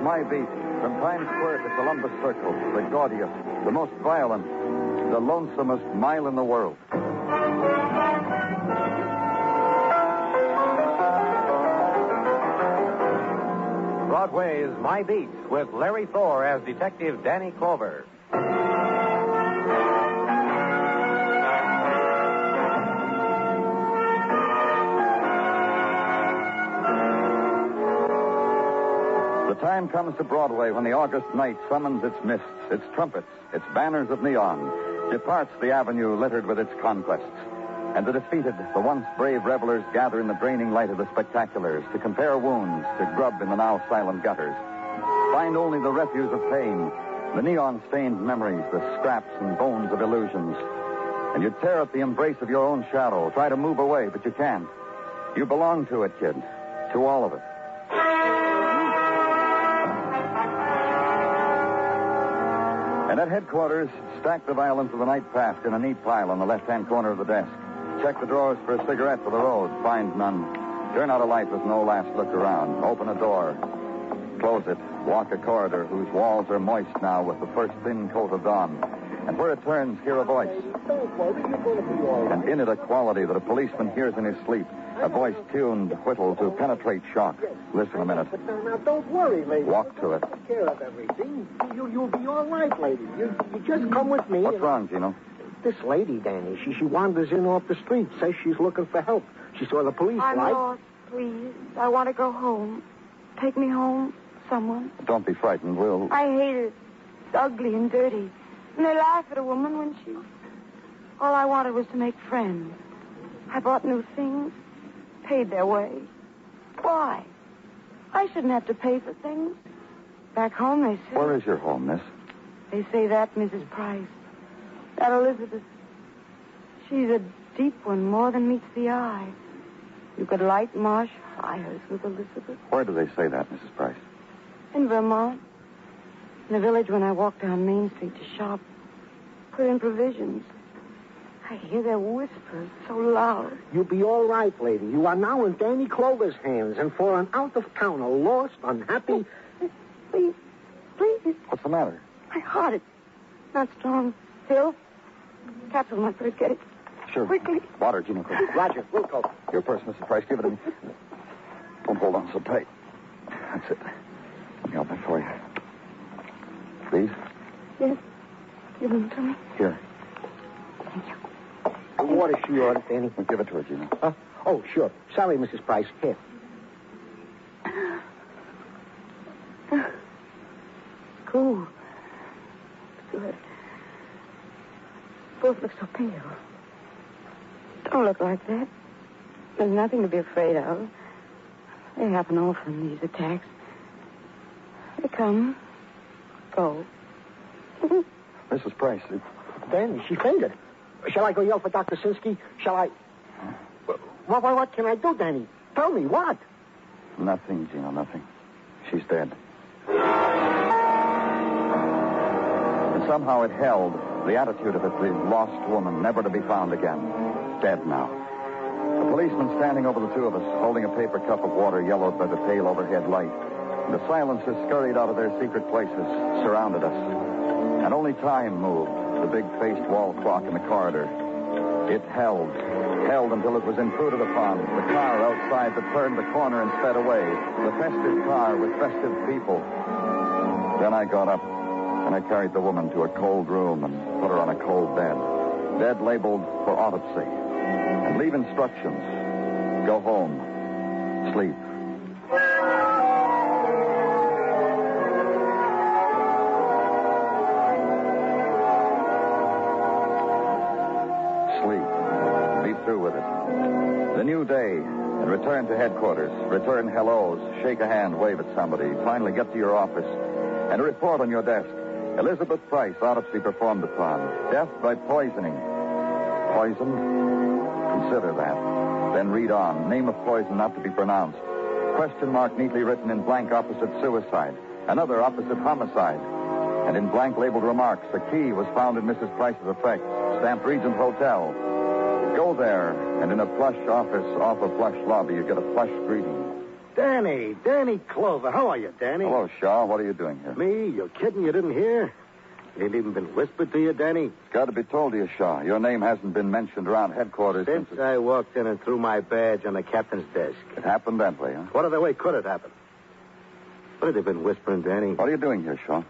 My Beat. From Times Square to Columbus Circle, the gaudiest, the most violent, the lonesomest mile in the world. Broadway Is My Beat, with Larry Thor as Detective Danny Clover. The time comes to Broadway when the August night summons its mists, its trumpets, its banners of neon, departs the avenue littered with its conquests. And the defeated, the once brave revelers gather in the draining light of the spectaculars to compare wounds, to grub in the now silent gutters. Find only the refuse of pain, the neon-stained memories, the scraps and bones of illusions. And you tear at the embrace of your own shadow, try to move away, but you can't. You belong to it, kid, to all of it. And at headquarters, stack the violence of the night past in a neat pile on the left-hand corner of the desk. Check the drawers for a cigarette for the road. Find none. Turn out a light with no last look around. Open a door. Close it. Walk a corridor whose walls are moist now with the first thin coat of dawn. And where it turns, hear a voice. Don't worry, you're going to be all right. And in it a quality that a policeman hears in his sleep. A voice tuned, whittled to penetrate shock. Listen a minute. But now, don't worry, lady. Walk to it. I'll take care of everything. You'll be all right, lady. You just come with me. What's wrong, Gino? This lady, Danny, she wanders in off the street, says she's looking for help. She saw the police I'm light. lost, please. I want to go home. Take me home, someone. Don't be frightened. We'll... I hate it. It's ugly and dirty. And they laugh at a woman when she... All I wanted was to make friends. I bought new things, paid their way. Why? I shouldn't have to pay for things. Back home, they say... Where is your home, miss? They say that, Mrs. Price. That Elizabeth. She's a deep one, more than meets the eye. You could light marsh fires with Elizabeth. Where do they say that, Mrs. Price? In Vermont. In the village when I walk down Main Street to shop. Put in provisions. I hear their whispers so loud. You'll be all right, lady. You are now in Danny Clover's hands, and for an out-of-towner, lost, unhappy... Please. What's the matter? My heart is not strong. Phil? Capsule my purse. Get it. Sure. Quickly. Water, Gino. Quick. Roger, we'll go. Your purse, Mrs. Price. Give it to me. Don't hold on so tight. That's it. Let me open it for you. Please? Yes. Give them to me. Here. Thank you. The water she ordered, Danny. We'll give it to her, Gino. Oh, sure. Sorry, Mrs. Price. Here. Cool. Good. Both look so pale. Don't look like that. There's nothing to be afraid of. They happen often, these attacks. They come, go. Mrs. Price. Danny, she fainted. Shall I go yell for Dr. Sinsky? Shall I... What can I do, Danny? Tell me, what? Nothing, Gino, nothing. She's dead. And somehow it held the attitude of it, the lost woman, never to be found again. Dead now. A policeman standing over the two of us, holding a paper cup of water yellowed by the pale overhead light. And the silencers scurried out of their secret places, surrounded us. And only time moved the big-faced wall clock in the corridor. It held until it was intruded upon. The car outside that turned the corner and sped away. The festive car with festive people. Then I got up, and I carried the woman to a cold room and put her on a cold bed. Bed labeled for autopsy. And leave instructions. Go home. Sleep. Through with it. The new day, and return to headquarters. Return hellos, shake a hand, wave at somebody. Finally get to your office, and a report on your desk. Elizabeth Price, autopsy performed upon. Death by poisoning. Poison? Consider that. Then read on. Name of poison not to be pronounced. Question mark neatly written in blank opposite suicide. Another opposite homicide. And in blank labeled remarks, a key was found in Mrs. Price's effect. Stamped Regent Hotel. Go there, and in a plush office off a plush lobby, you get a plush greeting. Danny Clover. How are you, Danny? Hello, Shaw. What are you doing here? Me? You're kidding? You didn't hear? It ain't even been whispered to you, Danny? It's got to be told to you, Shaw. Your name hasn't been mentioned around headquarters Since I walked in and threw my badge on the captain's desk. It happened that way, huh? What other way could it happen? What have they been whispering, Danny? What are you doing here, Shaw?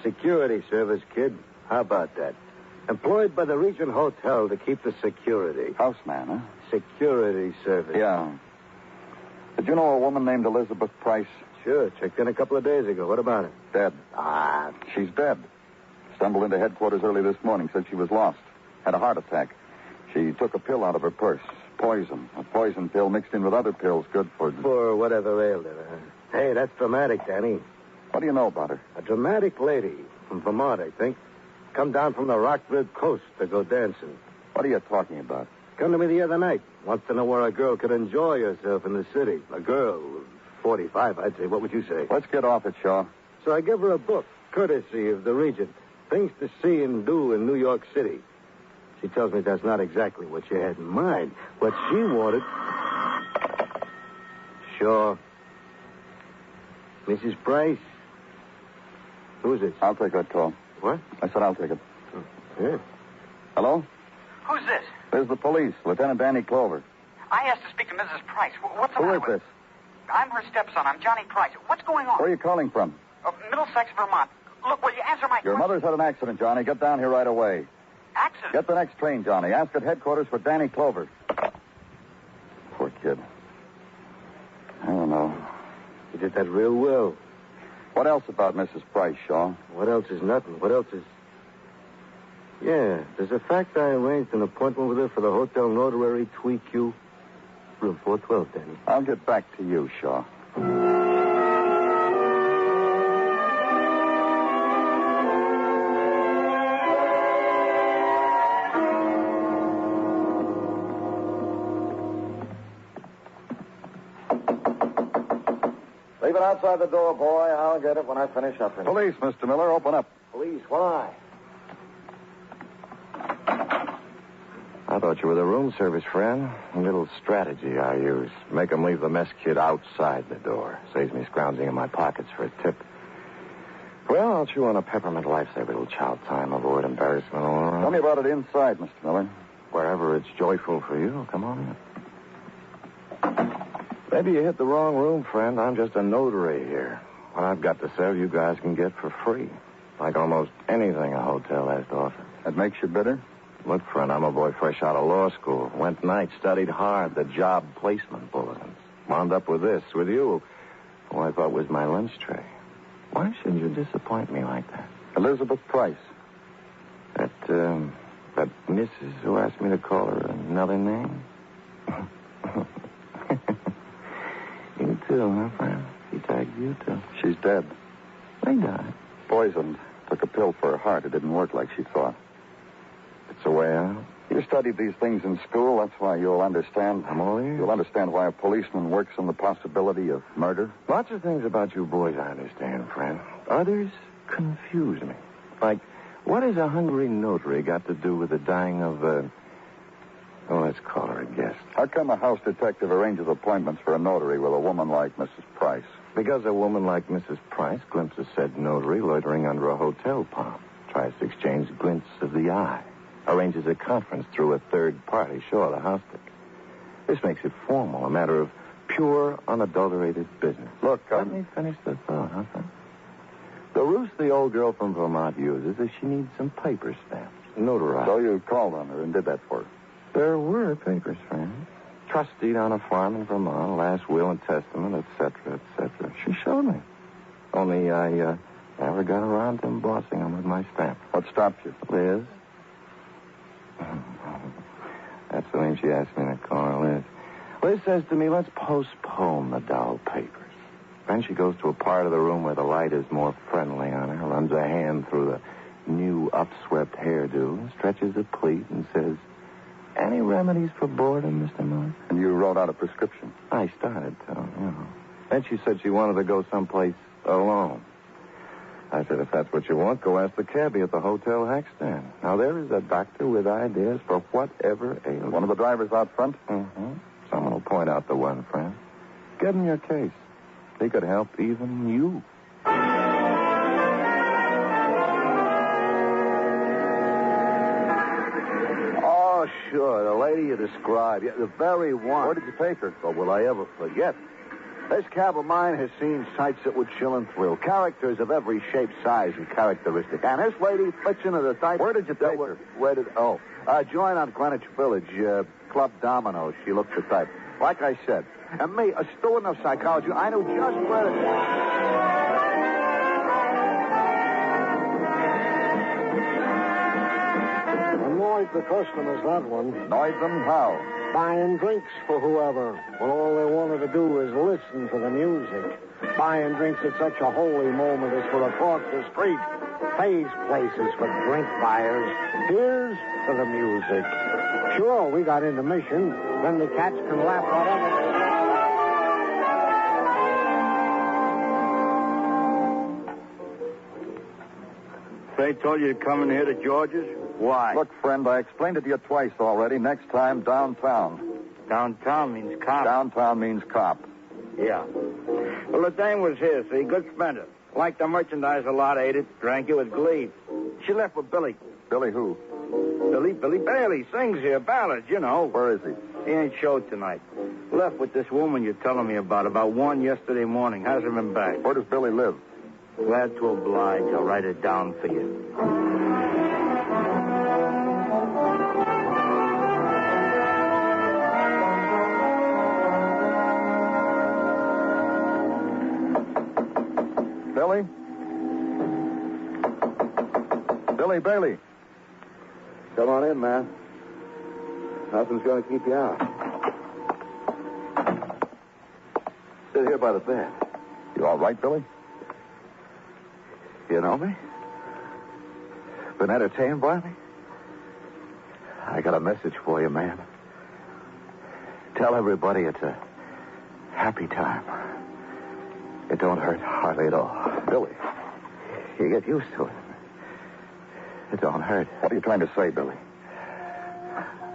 Security service, kid. How about that? Employed by the Regent Hotel to keep the security. Houseman, huh? Security service. Yeah. Did you know a woman named Elizabeth Price? Sure. Checked in a couple of days ago. What about it? Dead. Ah. She's dead. Stumbled into headquarters early this morning. Said she was lost. Had a heart attack. She took a pill out of her purse. Poison. A poison pill mixed in with other pills good for... For whatever ailed her. Huh? Hey, that's dramatic, Danny. What do you know about her? A dramatic lady from Vermont, I think. Come down from the Rockford coast to go dancing. What are you talking about? Come to me the other night. Wants to know where a girl could enjoy herself in the city. A girl, 45, I'd say. What would you say? Let's get off it, Shaw. So I give her a book, courtesy of the Regent. Things to see and do in New York City. She tells me that's not exactly what she had in mind. What she wanted... Sure. Mrs. Price? Who is it? I'll take that call. What? I said I'll take it. Yeah. Hello? Who's this? This is the police. Lieutenant Danny Clover. I asked to speak to Mrs. Price. What's the Who matter is with... this? I'm her stepson. I'm Johnny Price. What's going on? Where are you calling from? Middlesex, Vermont. Look, will you answer my Your question? mother's had an accident, Johnny. Get down here right away. Accident? Get the next train, Johnny. Ask at headquarters for Danny Clover. Poor kid. I don't know. You did that real well. What else about Mrs. Price, Shaw? What else is nothing? What else is... Yeah, there's a fact I arranged an appointment with her for the Hotel Notary TweQ. Room 412, Danny. I'll get back to you, Shaw. Leave it outside the door, boy. I'll get it when I finish up. Police, Mr. Miller, open up. Police, why? I thought you were the room service, friend. A little strategy I use. Make 'em leave the mess kid outside the door. Saves me scrounging in my pockets for a tip. Well, I'll chew on a peppermint lifesaver, little child time. Avoid embarrassment all around. Tell me about it inside, Mr. Miller. Wherever it's joyful for you, come on in. Maybe you hit the wrong room, friend. I'm just a notary here. What I've got to sell, you guys can get for free. Like almost anything a hotel has to offer. That makes you bitter? Look, friend, I'm a boy fresh out of law school. Went night, studied hard, the job placement bulletins. Wound up with this, with you, who I thought was my lunch tray. Why should you disappoint me like that? Elizabeth Price. That Mrs. who asked me to call her another name? You too, huh, friend? She tagged you too. She's dead. They died. Poisoned. Took a pill for her heart. It didn't work like she thought. It's a way out. You studied these things in school. That's why you'll understand. I'm all ears. You'll understand why a policeman works on the possibility of murder. Lots of things about you boys I understand, friend. Others confuse me. Like, what has a hungry notary got to do with the dying of, let's call her a guest? How come a house detective arranges appointments for a notary with a woman like Mrs. Price? Because a woman like Mrs. Price glimpses said notary loitering under a hotel palm, tries to exchange glints of the eye, arranges a conference through a third party, sure, the house ticket. This makes it formal, a matter of pure, unadulterated business. Look, Let me finish the thought, huh, son? The ruse the old girl from Vermont uses is she needs some paper stamps, notarized. So you called on her and did that for her. There were papers, friend. Trust deed on a farm in Vermont, last will and testament, etc., etc. She showed me. Only I never got around to embossing them with my stamp. What stopped you? Liz? That's the name she asked me to call her, Liz. Liz says to me, let's postpone the doll papers. Then she goes to a part of the room where the light is more friendly on her, runs a hand through the new upswept hairdo, stretches a pleat, and says, any remedies for boredom, Mr. Miller? And you wrote out a prescription. I started to, you know. Then she said she wanted to go someplace alone. I said, if that's what you want, go ask the cabbie at the Hotel Hackstand. Now, there is a doctor with ideas for whatever ails. One of the drivers out front? Mm-hmm. Someone will point out the one, friend. Give him your case. He could help even you. Oh, sure. The lady you described. Yeah, the very one. Where did you take her? Oh, will I ever forget? This cab of mine has seen sights that would chill and thrill. Characters of every shape, size, and characteristic. And this lady fits into the type... Where did you take her? Where did... Oh, join on Greenwich Village, Club Domino. She looked the type. Like I said. And me, a student of psychology, I knew just where to... Annoyed the customers, that one. Annoyed them? How? Buying drinks for whoever, when all they wanted to do was listen to the music. Buying drinks at such a holy moment as for across the street. Pays places for drink buyers. Here's to the music. Sure, we got intermission. Then the cats can laugh whatever. They told you to come in here to George's? Why? Look, friend, I explained it to you twice already. Next time, downtown. Downtown means cop. Downtown means cop. Yeah. Well, the dame was here, see? Good spender. Liked the merchandise a lot, ate it, drank it with glee. She left with Billy. Billy who? Billy Bailey sings here, ballads, you know. Where is he? He ain't showed tonight. Left with this woman you're telling me about 1 yesterday morning. Hasn't been back. Where does Billy live? Glad to oblige. I'll write it down for you. Billy? Billy Bailey. Come on in, man. Nothing's going to keep you out. Sit here by the bed. You all right, Billy? You know me? Been entertained by me? I got a message for you, man. Tell everybody it's a happy time. It don't hurt hardly at all. Billy. You get used to it. It don't hurt. What are you trying to say, Billy?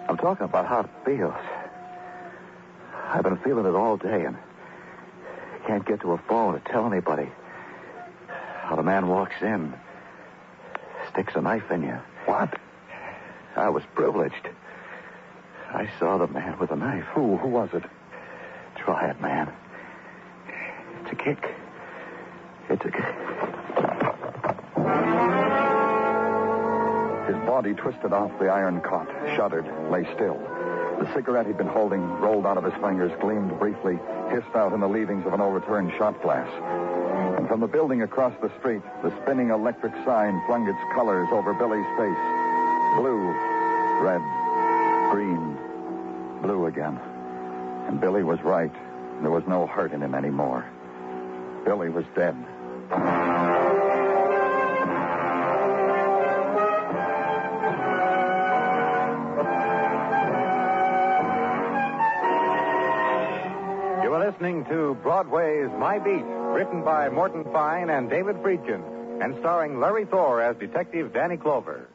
I'm talking about how it feels. I've been feeling it all day and can't get to a phone to tell anybody. How the man walks in, sticks a knife in you. What? I was privileged. I saw the man with a knife. Who was it? Try it, man. It's a kick. It's a kick. His body twisted off the iron cot, shuddered, lay still. The cigarette he'd been holding rolled out of his fingers, gleamed briefly, hissed out in the leavings of an overturned shot glass. And from the building across the street, the spinning electric sign flung its colors over Billy's face. Blue, red, green, blue again. And Billy was right. There was no hurt in him anymore. Billy was dead. You are listening to Broadway Is My Beat, written by Morton Fine and David Friedkin, and starring Larry Thor as Detective Danny Clover.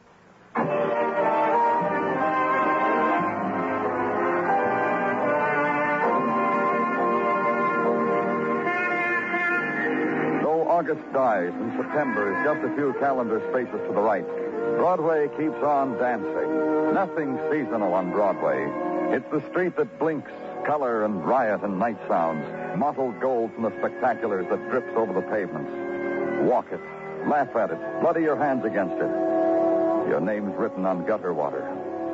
Though August dies and September is just a few calendar spaces to the right, Broadway keeps on dancing. Nothing seasonal on Broadway. It's the street that blinks, color and riot and night sounds, mottled gold from the spectaculars that drips over the pavements. Walk it, laugh at it, bloody your hands against it. Your name's written on gutter water.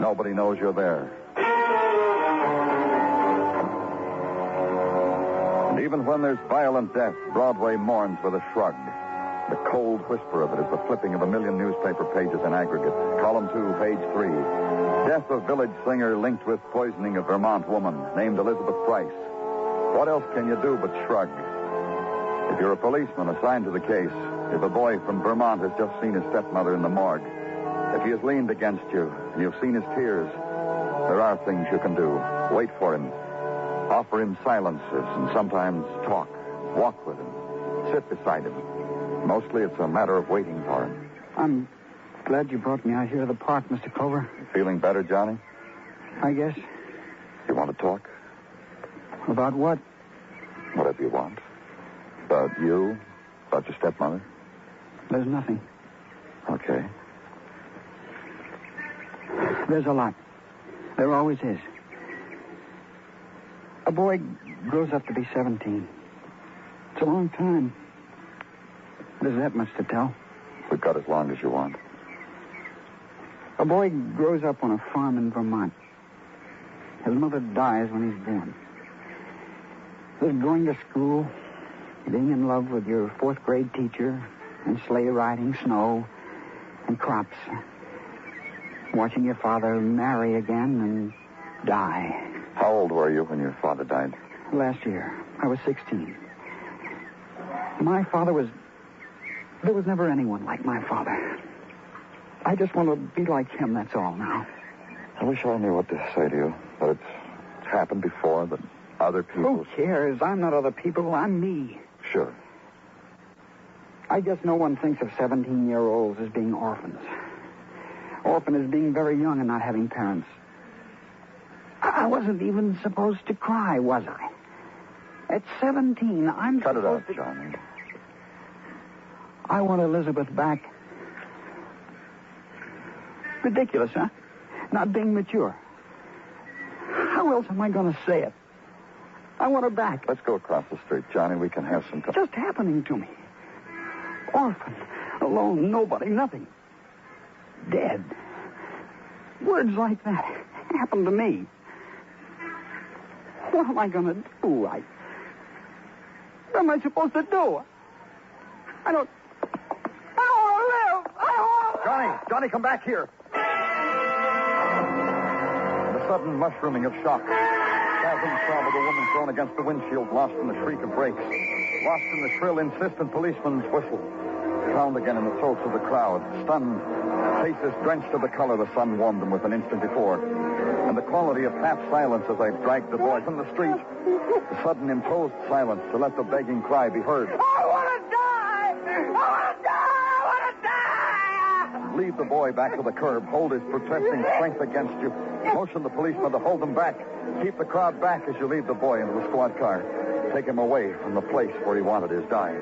Nobody knows you're there. And even when there's violent death, Broadway mourns with a shrug. The cold whisper of it is the flipping of a million newspaper pages in aggregate. Column 2, page 3. Death of village singer linked with poisoning of Vermont woman named Elizabeth Price. What else can you do but shrug? If you're a policeman assigned to the case, if a boy from Vermont has just seen his stepmother in the morgue, if he has leaned against you and you've seen his tears, there are things you can do. Wait for him. Offer him silences and sometimes talk. Walk with him. Sit beside him. Mostly it's a matter of waiting for him. I'm glad you brought me out here to the park, Mr. Clover. You feeling better, Johnny? I guess. You want to talk? About what? Whatever you want. About you? About your stepmother? There's nothing. Okay. There's a lot. There always is. A boy grows up to be 17. It's a long time. There's that much to tell. We've got as long as you want. A boy grows up on a farm in Vermont. His mother dies when he's born. There's going to school, being in love with your fourth grade teacher, and sleigh riding, snow, and crops. Watching your father marry again and die. How old were you when your father died? Last year, I was 16. My father was... There was never anyone like my father. I just want to be like him, that's all now. I wish I knew what to say to you. That it's happened before, that other people... Who cares? I'm not other people. I'm me. Sure. I guess no one thinks of 17-year-olds as being orphans. Orphan is being very young and not having parents. I wasn't even supposed to cry, was I? At 17, I'm Cut it out, supposed to... Johnny. I want Elizabeth back. Ridiculous, huh? Not being mature. How else am I going to say it? I want her back. Let's go across the street, Johnny. We can have some... Just happening to me. Orphan. Alone. Nobody. Nothing. Dead. Words like that happen to me. What am I going to do? What am I supposed to do? I don't want to live. Johnny, come back here. The sudden mushrooming of shock. Spasms saw the woman thrown against the windshield, lost in the shriek of brakes. Lost in the shrill, insistent policeman's whistle. Found again in the throats of the crowd. Stunned. Faces drenched to the color the sun warmed them with an instant before. And the quality of half silence as I dragged the boy from the street. The sudden imposed silence to let the begging cry be heard. I want to die! I want to die! I want to die! Lead the boy back to the curb. Hold his protesting strength against you. Motion the policeman to hold him back. Keep the crowd back as you lead the boy into the squad car. Take him away from the place where he wanted his dying.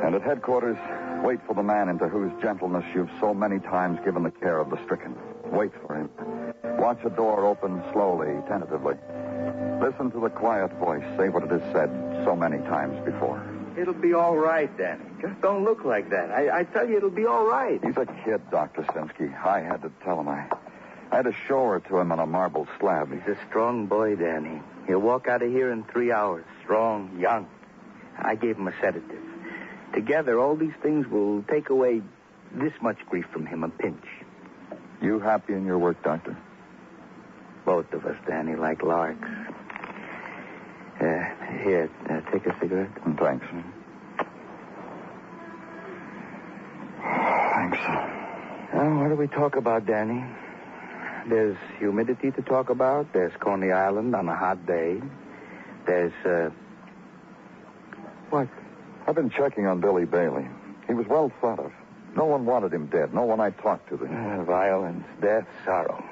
And at headquarters, wait for the man into whose gentleness you've so many times given the care of the stricken. Wait for him. Watch a door open slowly, tentatively. Listen to the quiet voice say what it has said so many times before. It'll be all right, Danny. Just don't look like that. I tell you, it'll be all right. He's a kid, Dr. Sinsky. I had to tell him. I had to show her to him on a marble slab. He's a strong boy, Danny. He'll walk out of here in 3 hours. Strong, young. I gave him a sedative. Together, all these things will take away this much grief from him, a pinch. You happy in your work, Doctor? Both of us, Danny, like larks. Here, take a cigarette. Thanks. Thanks. What do we talk about, Danny? There's humidity to talk about. There's Coney Island on a hot day. There's, What? I've been checking on Billy Bailey. He was well thought of. No one wanted him dead. No one I talked to. Violence, death, sorrow.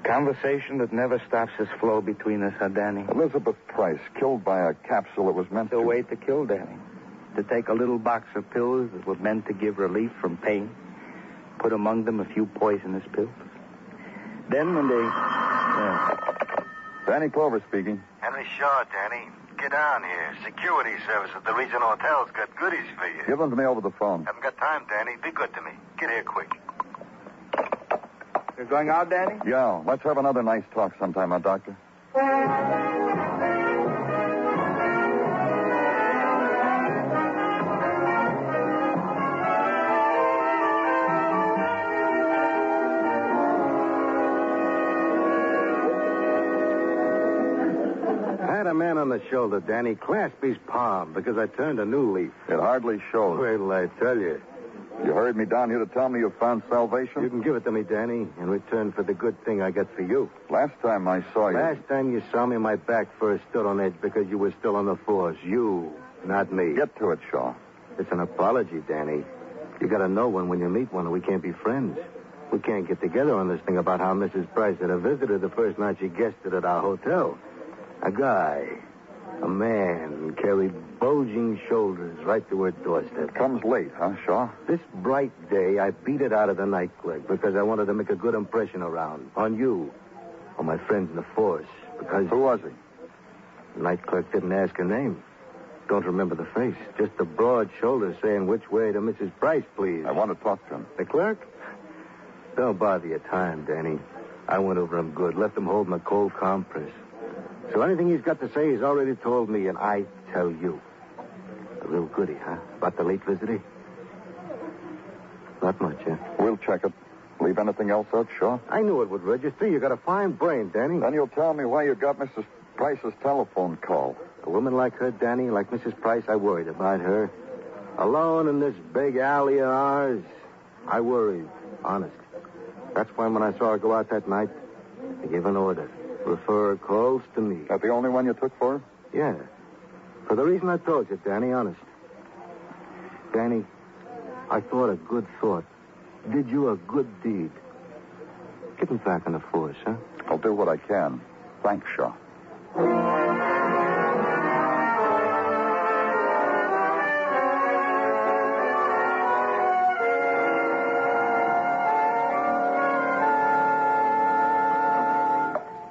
Conversation that never stops its flow between us, huh, Danny? Elizabeth Price, killed by a capsule that was meant to... wait to kill, Danny. To take a little box of pills that were meant to give relief from pain. Put among them a few poisonous pills. Then when they... Danny Clover speaking. Henry Shaw, Danny. Get down here. Security service at the Regional Hotel's got goodies for you. Give them to me over the phone. Haven't got time, Danny. Be good to me. Get here quick. You're going out, Danny? Yeah. Let's have another nice talk sometime, huh, Doctor? Pat a man on the shoulder, Danny. Clasp his palm, because I turned a new leaf. It hardly shows. Wait till I tell you. You hurried me down here to tell me you found salvation? You can give it to me, Danny, in return for the good thing I got for you. Last time I saw you... Last time you saw me, my back first stood on edge because you were still on the force. You, not me. Get to it, Shaw. It's an apology, Danny. You gotta know when you meet one, we can't be friends. We can't get together on this thing about how Mrs. Price had a visitor the first night she guested at our hotel. A guy, a man, carried bulging shoulders right to her doorstep. Comes late, huh, Shaw? This bright day, I beat it out of the night clerk because I wanted to make a good impression around. On you. On my friends in the force. Because... Who was he? The night clerk didn't ask her name. Don't remember the face. Just the broad shoulders saying which way to Mrs. Price, please. I want to talk to him. The clerk? Don't bother your time, Danny. I went over him good. Left him holding a cold compress. So anything he's got to say, he's already told me, and I tell you. A real goodie, huh? About the late visitor? Not much, huh? We'll check it. Leave anything else out, Shaw? I knew it would register. You got a fine brain, Danny. Then you'll tell me why you got Mrs. Price's telephone call. A woman like her, Danny, like Mrs. Price, I worried about her. Alone in this big alley of ours, I worried. Honest. That's why when I saw her go out that night, I gave an order. Refer her calls to me. That the only one you took for her? Yeah. For the reason I told you, Danny, honest. Danny, I thought a good thought. Did you a good deed. Get me back on the force, huh? I'll do what I can. Thanks, Shaw.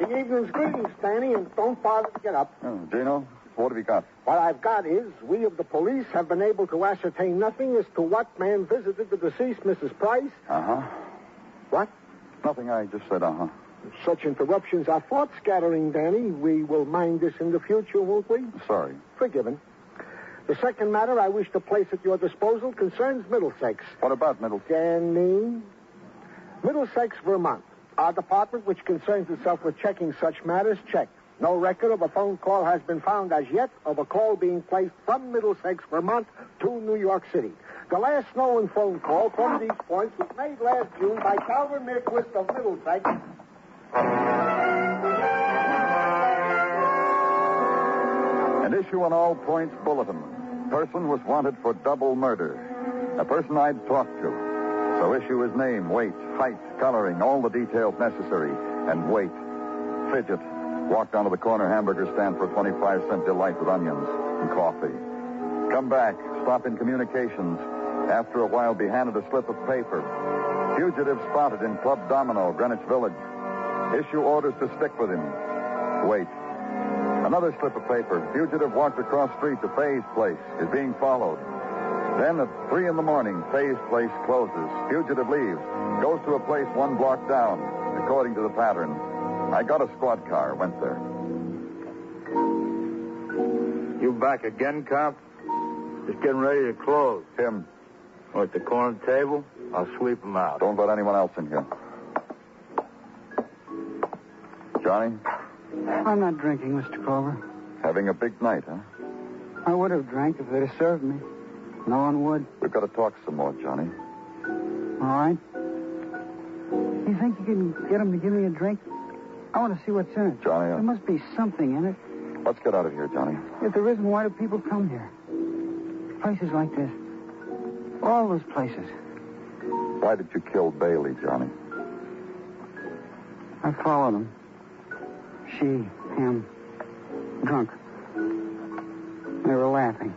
The evening's greetings, Danny, and don't bother to get up. Oh, Gino, what have you got? What I've got is, we of the police have been able to ascertain nothing as to what man visited the deceased Mrs. Price. Uh-huh. What? Nothing, I just said uh-huh. Such interruptions are thought-scattering, Danny. We will mind this in the future, won't we? Sorry. Forgiven. The second matter I wish to place at your disposal concerns Middlesex. What about Middlesex? Danny? Middlesex, Vermont. Our department, which concerns itself with checking such matters, checked. No record of a phone call has been found as yet of a call being placed from Middlesex, Vermont, to New York City. The last known phone call from these points was made last June by Calvin Mirquist of Middlesex. An issue on all points bulletin. Person was wanted for double murder. A person I'd talked to. So issue his name, weight, height, coloring, all the details necessary. And wait. Fidget. Walk down to the corner hamburger stand for a 25-cent delight with onions and coffee. Come back. Stop in communications. After a while, be handed a slip of paper. Fugitive spotted in Club Domino, Greenwich Village. Issue orders to stick with him. Wait. Another slip of paper. Fugitive walked across street to Faye's place. Is being followed. Then at 3 in the morning, Faye's place closes. Fugitive leaves. Goes to a place 1 block down, according to the pattern. I got a squad car. Went there. You back again, Comp? Just getting ready to close. Tim. At the corner table? I'll sweep them out. Don't let anyone else in here. Johnny? I'm not drinking, Mr. Clover. Having a big night, huh? I would have drank if they'd have served me. No one would. We've got to talk some more, Johnny. All right. You think you can get them to give me a drink? I want to see what's in it. Johnny, There must be something in it. Let's get out of here, Johnny. If there isn't, why do people come here? Places like this. All those places. Why did you kill Bailey, Johnny? I followed him. She, him, drunk. They were laughing.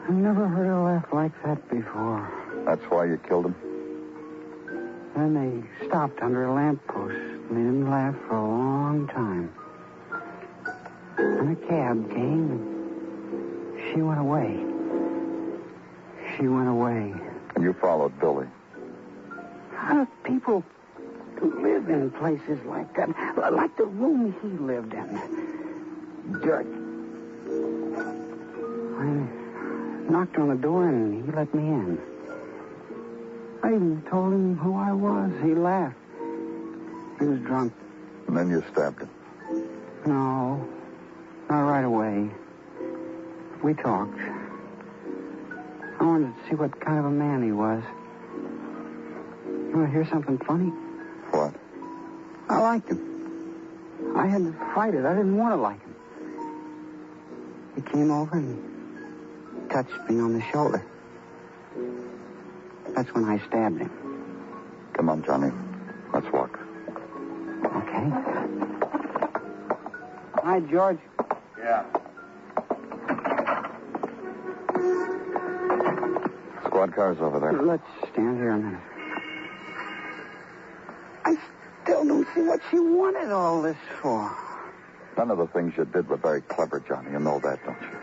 I've never heard a laugh like that before. That's why you killed him? Then they stopped under a lamppost. They didn't laugh for a long time. And a cab came, and she went away. She went away. And you followed Billy? How do people live in places like that? Like the room he lived in. Dirt. I knocked on the door, and he let me in. I even told him who I was. He laughed. He was drunk. And then you stabbed him? No, not right away. We talked. I wanted to see what kind of a man he was. You want to hear something funny? What? I liked him. I had to fight it. I didn't want to like him. He came over and touched me on the shoulder. That's when I stabbed him. Come on, Johnny. Let's walk. Okay. Hi, George. Yeah. Squad car's over there. Let's stand here a minute. I still don't see what she wanted all this for. None of the things you did were very clever, Johnny. You know that, don't you?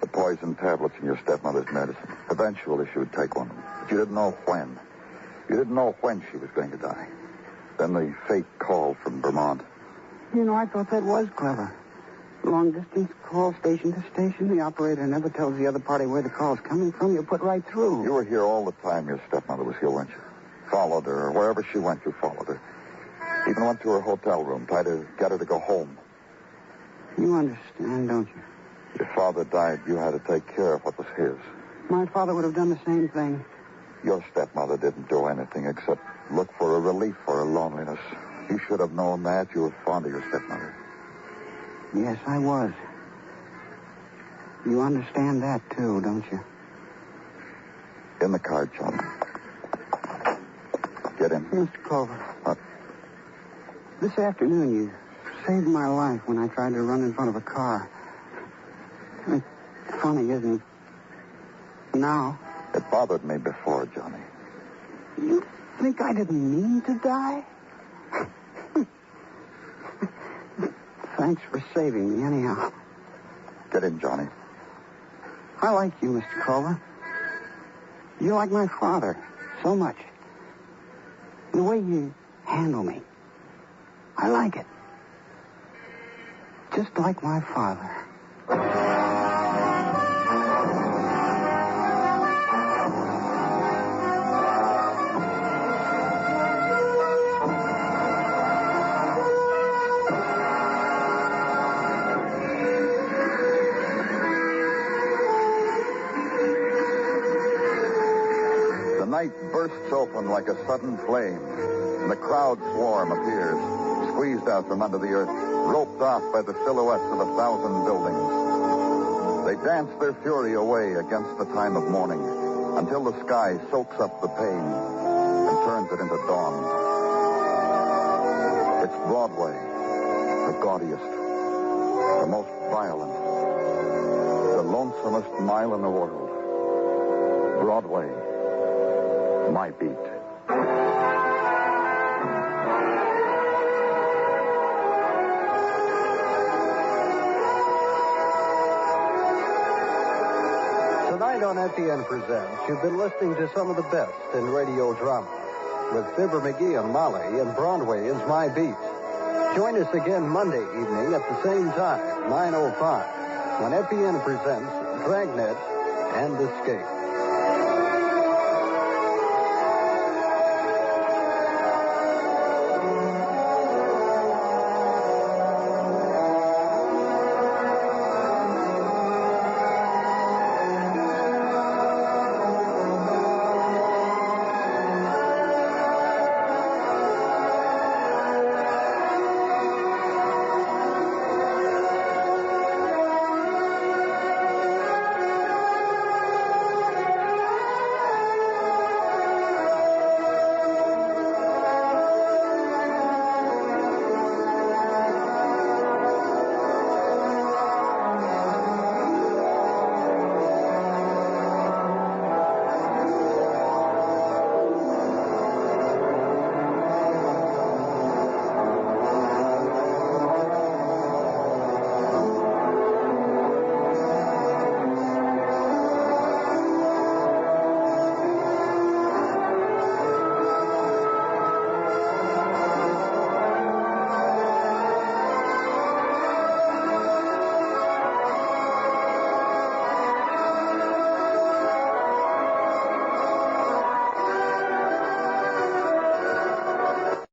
The poison tablets in your stepmother's medicine. Eventually she would take one. But you didn't know when. You didn't know when she was going to die. Then the fake call from Vermont. You know, I thought that was clever. Long distance call, station to station. The operator never tells the other party where the call's coming from. You put right through. You were here all the time your stepmother was here, weren't you? Followed her. Wherever she went, you followed her. Even went to her hotel room, tried to get her to go home. You understand, don't you? Your father died. You had to take care of what was his. My father would have done the same thing. Your stepmother didn't do anything except look for a relief for her loneliness. You should have known that. You were fond of your stepmother. Yes, I was. You understand that, too, don't you? In the car, Johnny. Get in. Mr. Culver. What? This afternoon, you saved my life when I tried to run in front of a car. It's funny, isn't it? Now. It bothered me before, Johnny. You think I didn't mean to die? Thanks for saving me, anyhow. Get in, Johnny. I like you, Mr. Culver. You're like my father, so much. The way you handle me, I like it. Just like my father. The night bursts open like a sudden flame, and the crowd swarm appears, squeezed out from under the earth, roped off by the silhouettes of 1,000 buildings. They dance their fury away against the time of morning until the sky soaks up the pain and turns it into dawn. It's Broadway, the gaudiest, the most violent, the lonesomest mile in the world. Broadway, my beat. Tonight on FEN Presents, you've been listening to some of the best in radio drama with Fibber McGee and Molly in Broadway Is My Beat. Join us again Monday evening at the same time, 9:05, when FEN presents Dragnet and Escape.